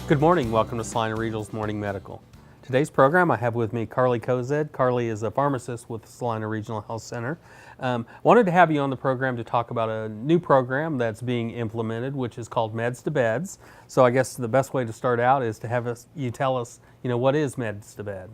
Good morning. Welcome to Salina Regional's Morning Medical. Today's program, I have with me Carleigh Cozad. Carleigh is a pharmacist with Salina Regional Health Center. Wanted to have you on the program to talk about a new program that's being implemented, which is called Meds to Beds. So I guess the best way to start out is to have you tell us, what is Meds to Bed?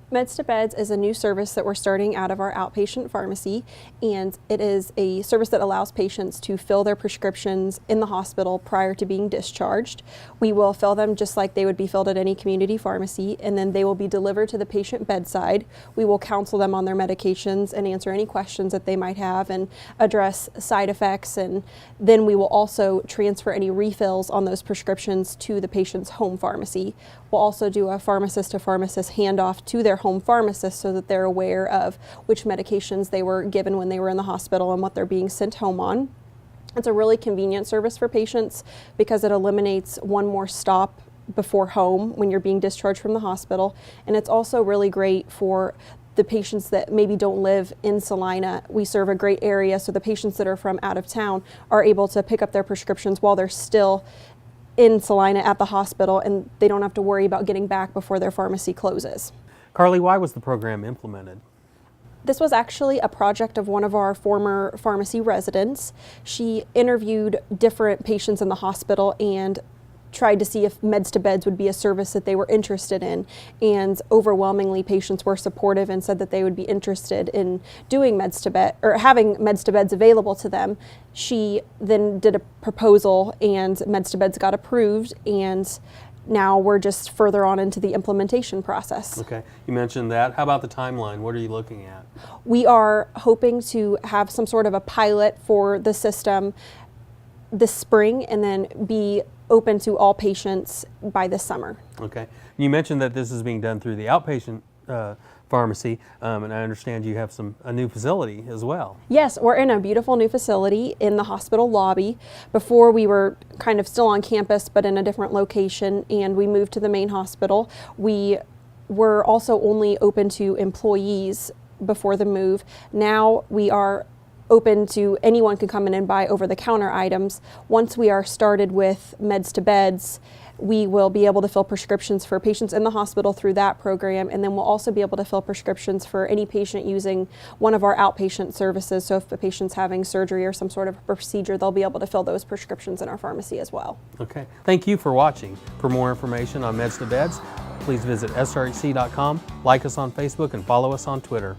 Meds to Beds is a new service that we're starting out of our outpatient pharmacy, and it is a service that allows patients to fill their prescriptions in the hospital prior to being discharged. We will fill them just like they would be filled at any community pharmacy, and then they will be delivered to the patient bedside. We will counsel them on their medications and answer any questions that they might have and address side effects, and then we will also transfer any refills on those prescriptions to the patient's home pharmacy. We'll also do a pharmacist to pharmacist handoff to their home pharmacist so that they're aware of which medications they were given when they were in the hospital and what they're being sent home on. It's a really convenient service for patients because it eliminates one more stop before home when you're being discharged from the hospital, and it's also really great for the patients that maybe don't live in Salina. We serve a great area, so the patients that are from out of town are able to pick up their prescriptions while they're still in Salina at the hospital, and they don't have to worry about getting back before their pharmacy closes. Carleigh, why was the program implemented? This was actually a project of one of our former pharmacy residents. She interviewed different patients in the hospital and tried to see if Meds to Beds would be a service that they were interested in, and overwhelmingly patients were supportive and said that they would be interested in doing Meds to Bed or having Meds to Beds available to them. She then did a proposal and Meds to Beds got approved, and now we're just further on into the implementation process. Okay, you mentioned that. How about the timeline? What are you looking at? We are hoping to have some sort of a pilot for the system this spring and then be open to all patients by this summer. Okay. You mentioned that this is being done through the outpatient pharmacy, and I understand you have a new facility as well. Yes, we're in a beautiful new facility in the hospital lobby. Before we were kind of still on campus but in a different location, and we moved to the main hospital. We were also only open to employees before the move. Now we are open to anyone can come in and buy over-the-counter items. Once we are started with Meds to Beds, we will be able to fill prescriptions for patients in the hospital through that program, and then we'll also be able to fill prescriptions for any patient using one of our outpatient services. So if the patient's having surgery or some sort of procedure, they'll be able to fill those prescriptions in our pharmacy as well. Okay. Thank you for watching. For more information on Meds to Beds, please visit srhc.com, like us on Facebook, and follow us on Twitter.